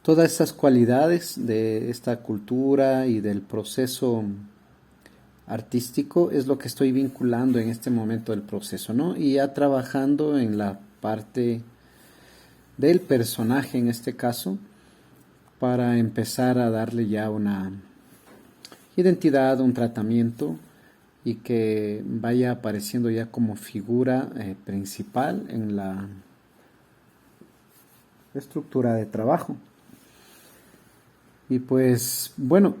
Todas esas cualidades de esta cultura y del proceso artístico es lo que estoy vinculando en este momento del proceso, ¿no? Y ya trabajando en la parte del personaje en este caso, para empezar a darle ya una identidad, un tratamiento y que vaya apareciendo ya como figura principal en la estructura de trabajo. Y pues bueno,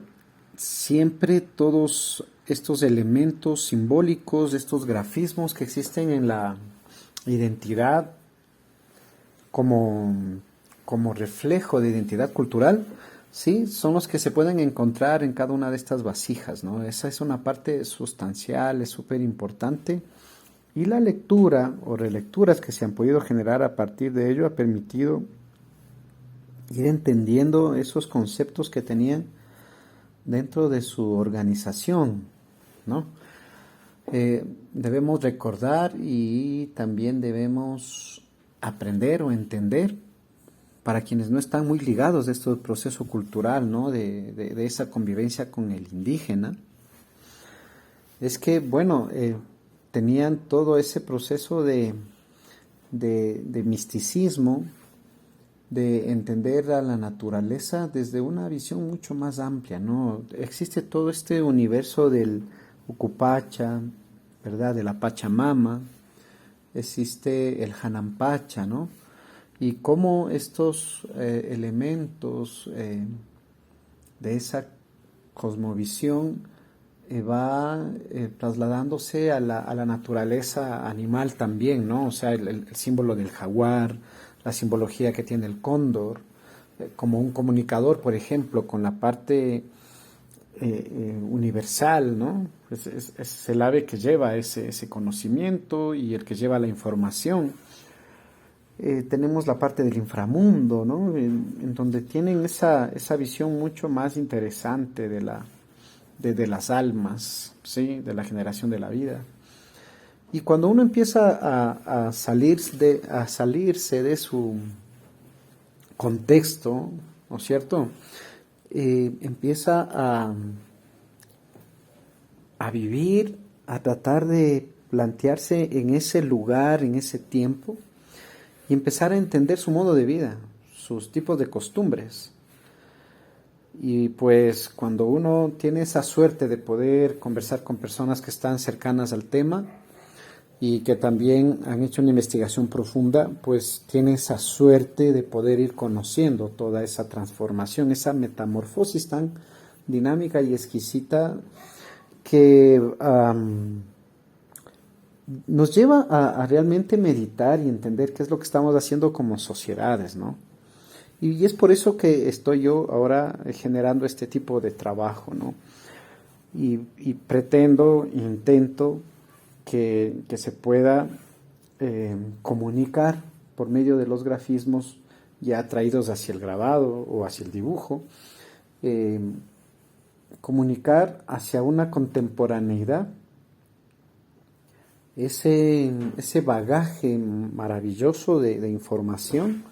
siempre todos estos elementos simbólicos, estos grafismos que existen en la identidad como, como reflejo de identidad cultural, sí, son los que se pueden encontrar en cada una de estas vasijas, ¿no? Esa es una parte sustancial, es súper importante. Y la lectura o relecturas que se han podido generar a partir de ello ha permitido ir entendiendo esos conceptos que tenían dentro de su organización, ¿no? Debemos recordar y también debemos aprender o entender, para quienes no están muy ligados de este proceso cultural, ¿no? De esa convivencia con el indígena, es que, bueno, tenían todo ese proceso de misticismo, de entender a la naturaleza desde una visión mucho más amplia, ¿no? Existe todo este universo del Ucupacha, ¿verdad? De la Pachamama, existe el Hanampacha, ¿no? Y cómo estos elementos de esa cosmovisión va trasladándose a la naturaleza animal también, ¿no? O sea, el símbolo del jaguar, la simbología que tiene el cóndor, como un comunicador, por ejemplo, con la parte universal, ¿no? Es el ave que lleva ese conocimiento y el que lleva la información. Tenemos la parte del inframundo, ¿no? En donde tienen esa visión mucho más interesante de las almas, ¿sí? De la generación de la vida. Y cuando uno empieza a salirse de su contexto, ¿no es cierto? Empieza a vivir, a tratar de plantearse en ese lugar, en ese tiempo, y empezar a entender su modo de vida, sus tipos de costumbres. Y pues cuando uno tiene esa suerte de poder conversar con personas que están cercanas al tema y que también han hecho una investigación profunda, pues tiene esa suerte de poder ir conociendo toda esa transformación, esa metamorfosis tan dinámica y exquisita que nos lleva a realmente meditar y entender qué es lo que estamos haciendo como sociedades, ¿no? Y es por eso que estoy yo ahora generando este tipo de trabajo, ¿no? Y pretendo, intento que se pueda comunicar por medio de los grafismos ya traídos hacia el grabado o hacia el dibujo, eh, comunicar hacia una contemporaneidad ese bagaje maravilloso de información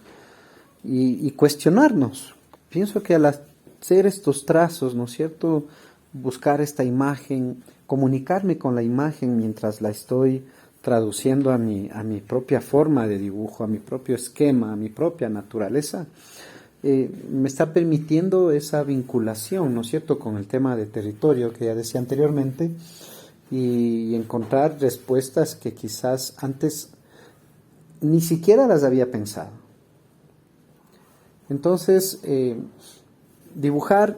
y cuestionarnos. Pienso que al hacer estos trazos, ¿no es cierto?, buscar esta imagen, comunicarme con la imagen mientras la estoy traduciendo a mi propia forma de dibujo, a mi propio esquema, a mi propia naturaleza, me está permitiendo esa vinculación, ¿no es cierto?, con el tema de territorio que ya decía anteriormente, y encontrar respuestas que quizás antes ni siquiera las había pensado. Entonces, dibujar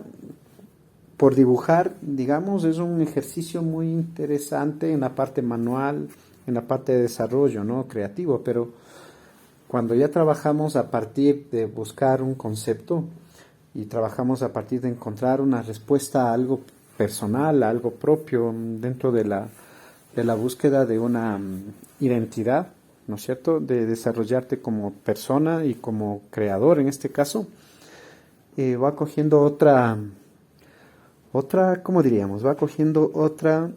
por dibujar, digamos, es un ejercicio muy interesante en la parte manual, en la parte de desarrollo, ¿no?, creativo, pero cuando ya trabajamos a partir de buscar un concepto y trabajamos a partir de encontrar una respuesta a algo personal, a algo propio dentro de la búsqueda de una identidad, ¿no es cierto?, de desarrollarte como persona y como creador en este caso, va cogiendo ¿cómo diríamos? Va cogiendo otra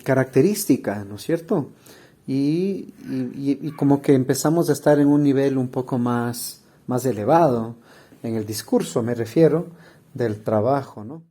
característica, ¿no es cierto? Y como que empezamos a estar en un nivel un poco más más elevado en el discurso, me refiero, del trabajo, ¿no?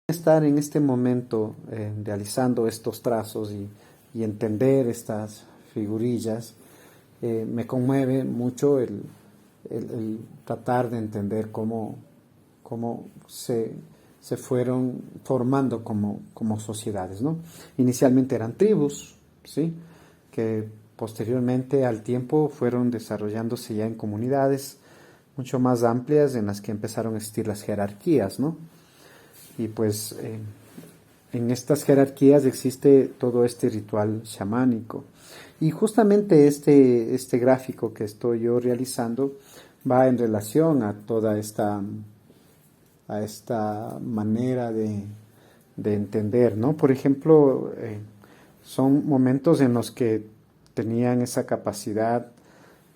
Estar en este momento realizando estos trazos y entender estas figurillas, me conmueve mucho el tratar de entender cómo se fueron formando como sociedades, ¿no? Inicialmente eran tribus, ¿sí? Que posteriormente al tiempo fueron desarrollándose ya en comunidades mucho más amplias en las que empezaron a existir las jerarquías, ¿no? Y pues en estas jerarquías existe todo este ritual chamánico. Y justamente este gráfico que estoy yo realizando va en relación a toda esta manera de entender, ¿no? Por ejemplo, son momentos en los que tenían esa capacidad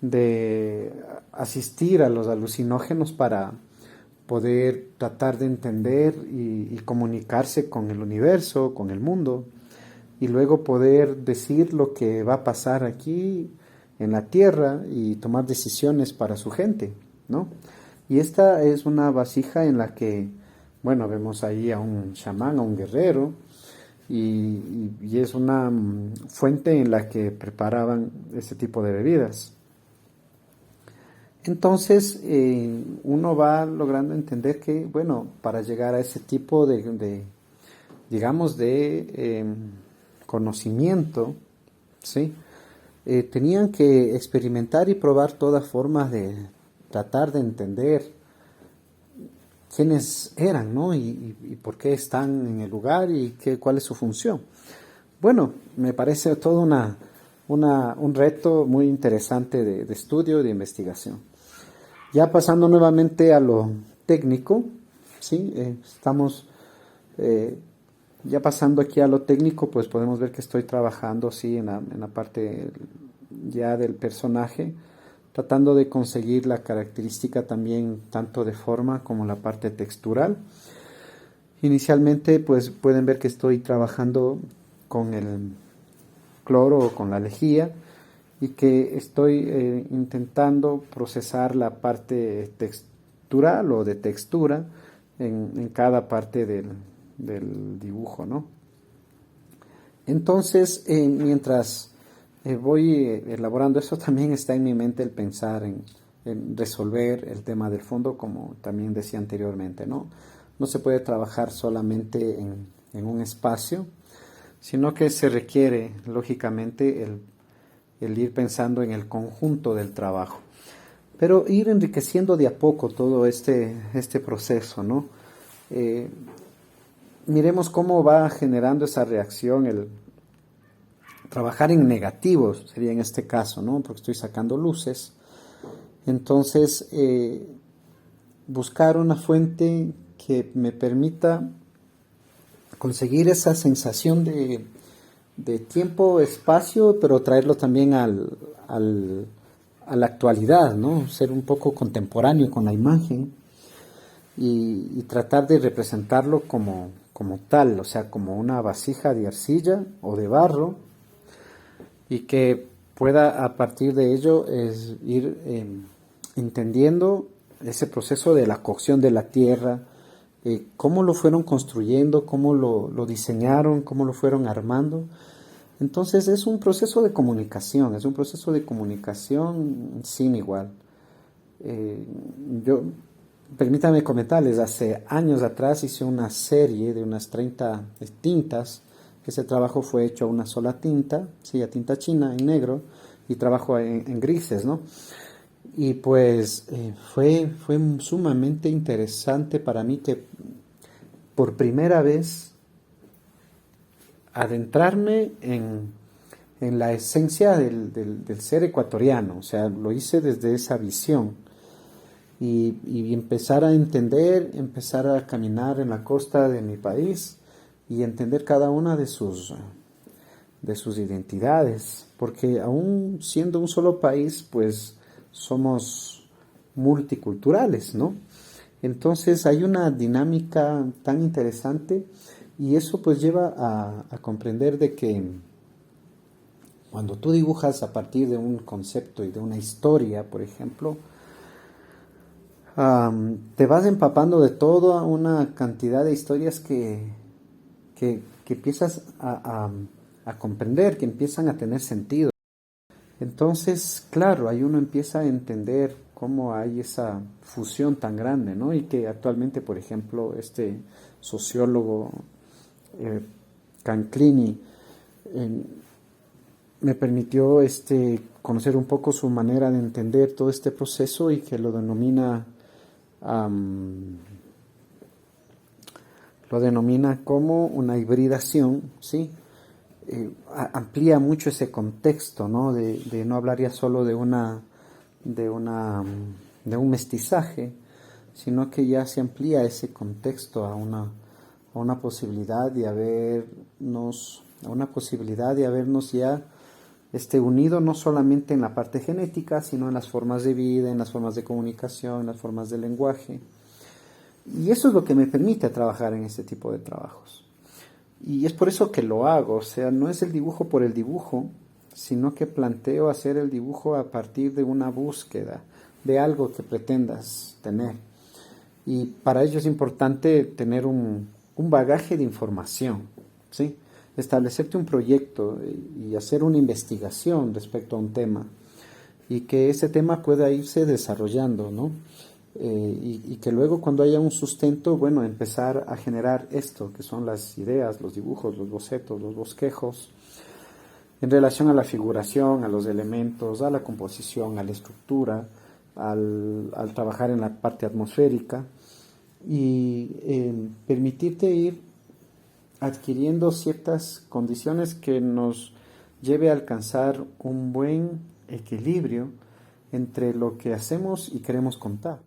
de asistir a los alucinógenos para poder tratar de entender y comunicarse con el universo, con el mundo, y luego poder decir lo que va a pasar aquí en la tierra y tomar decisiones para su gente, ¿no? Y esta es una vasija en la que, bueno, vemos ahí a un chamán, a un guerrero, y es una fuente en la que preparaban este tipo de bebidas. Entonces, uno va logrando entender que, bueno, para llegar a ese tipo digamos, de conocimiento, ¿sí? Tenían que experimentar y probar todas formas de tratar de entender quiénes eran, ¿no? Y por qué están en el lugar y cuál es su función. Bueno, me parece todo un reto muy interesante de estudio y de investigación. Ya pasando nuevamente a lo técnico, ¿sí? Estamos ya pasando aquí a lo técnico, pues podemos ver que estoy trabajando, sí, en la parte ya del personaje, tratando de conseguir la característica también tanto de forma como la parte textural. Inicialmente, pues pueden ver que estoy trabajando con el cloro o con la lejía y que estoy intentando procesar la parte textural o de textura en cada parte del dibujo, ¿no? Entonces, mientras voy elaborando eso, también está en mi mente el pensar en resolver el tema del fondo, como también decía anteriormente, ¿no? No se puede trabajar solamente en un espacio, sino que se requiere, lógicamente, el ir pensando en el conjunto del trabajo. Pero ir enriqueciendo de a poco todo este proceso, ¿no? Miremos cómo va generando esa reacción el trabajar en negativos, sería en este caso, ¿no? Porque estoy sacando luces. Entonces, buscar una fuente que me permita conseguir esa sensación de tiempo, espacio, pero traerlo también a la actualidad, ¿no? Ser un poco contemporáneo con la imagen y tratar de representarlo como tal, o sea, como una vasija de arcilla o de barro, y que pueda a partir de ello ir entendiendo ese proceso de la cocción de la tierra, cómo lo fueron construyendo, cómo lo diseñaron, cómo lo fueron armando. Entonces es un proceso de comunicación, es un proceso de comunicación sin igual. Eh, yo, Permítame comentarles, hace años atrás hice una serie de unas 30 tintas. Ese trabajo fue hecho a una sola tinta, sí, a tinta china en negro, y trabajo en grises, ¿no? Y pues fue sumamente interesante para mí que por primera vez adentrarme en la esencia del ser ecuatoriano, o sea, lo hice desde esa visión y empezar a entender, empezar a caminar en la costa de mi país y entender cada una de sus identidades, porque aún siendo un solo país, pues somos multiculturales, ¿no? Entonces hay una dinámica tan interesante y eso pues lleva a comprender de que cuando tú dibujas a partir de un concepto y de una historia, por ejemplo, te vas empapando de toda una cantidad de historias que empiezas a comprender, que empiezan a tener sentido. Entonces, claro, ahí uno empieza a entender cómo hay esa fusión tan grande, ¿no? Y que actualmente, por ejemplo, este sociólogo eh, Canclini eh, me permitió conocer un poco su manera de entender todo este proceso y que am, lo denomina como una hibridación, ¿sí? Amplía mucho ese contexto, ¿no? De no hablar ya solo de una, de un mestizaje, sino que ya se amplía ese contexto a una posibilidad de habernos ya unido no solamente en la parte genética, sino en las formas de vida, en las formas de comunicación, en las formas de lenguaje. Y eso es lo que me permite trabajar en este tipo de trabajos. Y es por eso que lo hago, o sea, no es el dibujo por el dibujo, sino que planteo hacer el dibujo a partir de una búsqueda, de algo que pretendas tener. Y para ello es importante tener un bagaje de información, ¿sí? Establecerte un proyecto y hacer una investigación respecto a un tema y que ese tema pueda irse desarrollando, ¿no? Y que luego cuando haya un sustento, bueno, empezar a generar esto, que son las ideas, los dibujos, los bocetos, los bosquejos, en relación a la figuración, a los elementos, a la composición, a la estructura, al trabajar en la parte atmosférica y permitirte ir adquiriendo ciertas condiciones que nos lleve a alcanzar un buen equilibrio entre lo que hacemos y queremos contar.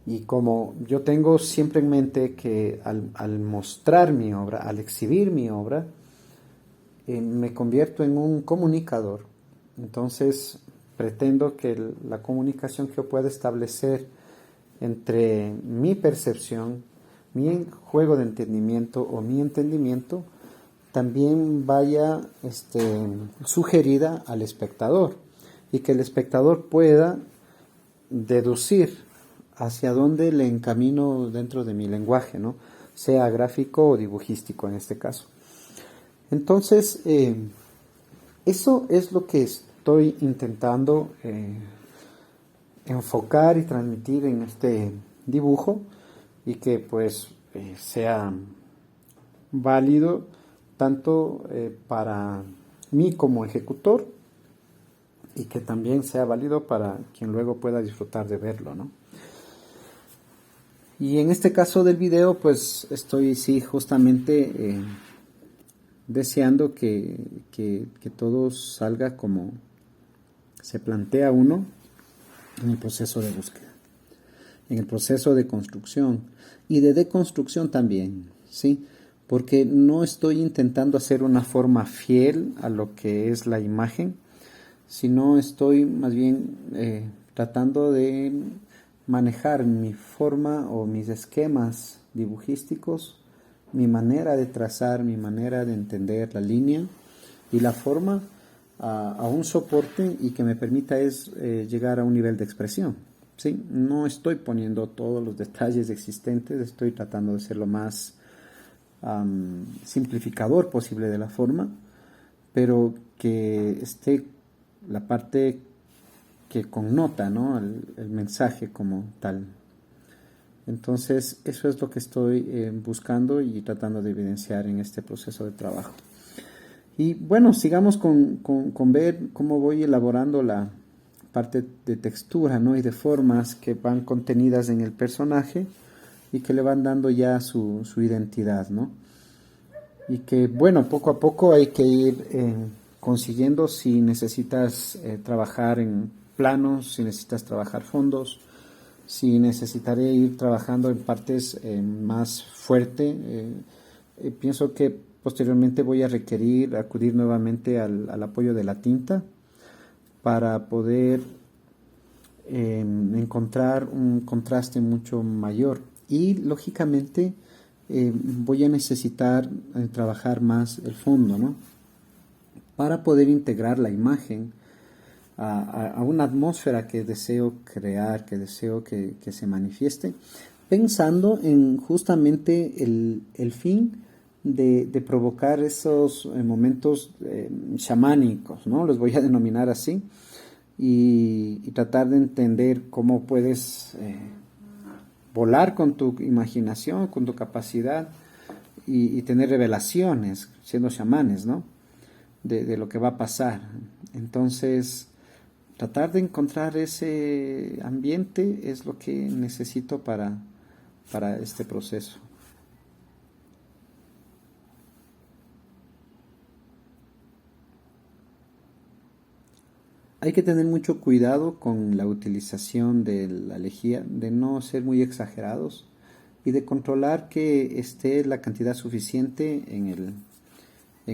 Y como yo tengo siempre en mente que al mostrar mi obra, al exhibir mi obra, me convierto en un comunicador. Entonces pretendo que la comunicación que yo pueda establecer entre mi percepción, mi juego de entendimiento o mi entendimiento, también vaya sugerida al espectador y que el espectador pueda deducir hacia dónde le encamino dentro de mi lenguaje, ¿no? Sea gráfico o dibujístico en este caso. Entonces, eso es lo que estoy intentando enfocar y transmitir en este dibujo y que pues sea válido tanto para mí como ejecutor y que también sea válido para quien luego pueda disfrutar de verlo, ¿no? Y en este caso del video, pues estoy sí justamente deseando que todo salga como se plantea uno en el proceso de búsqueda, en el proceso de construcción y de deconstrucción también, ¿sí? Porque no estoy intentando hacer una forma fiel a lo que es la imagen, sino estoy más bien tratando de manejar mi forma o mis esquemas dibujísticos, mi manera de trazar, mi manera de entender la línea y la forma a un soporte y que me permita llegar a un nivel de expresión. ¿Sí? No estoy poniendo todos los detalles existentes, estoy tratando de ser lo más simplificador posible de la forma, pero que esté la parte que connota, ¿no? el mensaje como tal. Entonces, eso es lo que estoy buscando y tratando de evidenciar en este proceso de trabajo. Y bueno, sigamos con ver cómo voy elaborando la parte de textura, ¿no? Y de formas que van contenidas en el personaje y que le van dando ya su identidad, ¿no? Y que, bueno, poco a poco hay que ir consiguiendo si necesitas trabajar en planos, si necesitas trabajar fondos, si necesitaré ir trabajando en partes más fuerte. Pienso que posteriormente voy a requerir acudir nuevamente al apoyo de la tinta para poder encontrar un contraste mucho mayor. Y lógicamente voy a necesitar trabajar más el fondo, ¿no? Para poder integrar la imagen a una atmósfera que deseo crear, que deseo que se manifieste, pensando en justamente el fin de provocar esos momentos chamánicos, ¿no? Los voy a denominar así, y tratar de entender cómo puedes volar con tu imaginación, con tu capacidad y tener revelaciones, siendo chamanes, ¿no? De lo que va a pasar. Entonces, tratar de encontrar ese ambiente es lo que necesito para este proceso. Hay que tener mucho cuidado con la utilización de la lejía, de no ser muy exagerados y de controlar que esté la cantidad suficiente en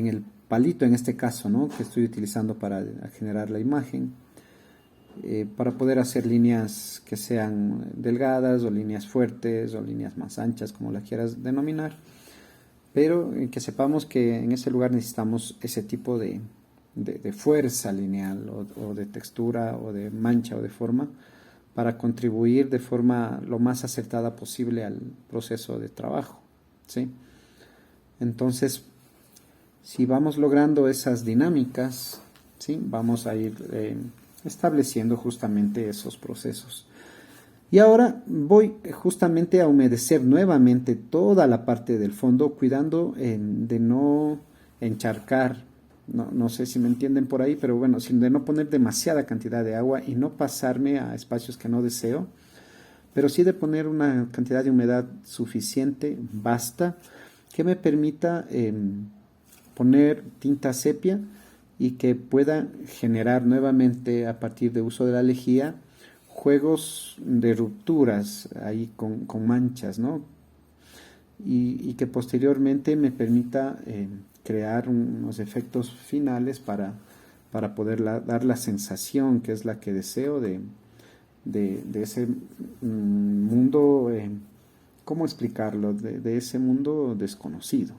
el palito, en este caso, ¿no? Que estoy utilizando para generar la imagen, para poder hacer líneas que sean delgadas o líneas fuertes o líneas más anchas, como la quieras denominar, pero que sepamos que en ese lugar necesitamos ese tipo de fuerza lineal o de textura o de mancha o de forma para contribuir de forma lo más acertada posible al proceso de trabajo, ¿sí? Entonces, si vamos logrando esas dinámicas, ¿sí? Vamos a ir estableciendo justamente esos procesos. Y ahora voy justamente a humedecer nuevamente toda la parte del fondo, cuidando de no encharcar, no sé si me entienden por ahí, pero bueno, sin de no poner demasiada cantidad de agua y no pasarme a espacios que no deseo, pero sí de poner una cantidad de humedad suficiente, basta, que me permita poner tinta sepia y que pueda generar nuevamente a partir de uso de la lejía juegos de rupturas ahí con manchas, ¿no? Y que posteriormente me permita crear unos efectos finales para poder dar la sensación que es la que deseo de ese mundo, ¿cómo explicarlo? De ese mundo desconocido.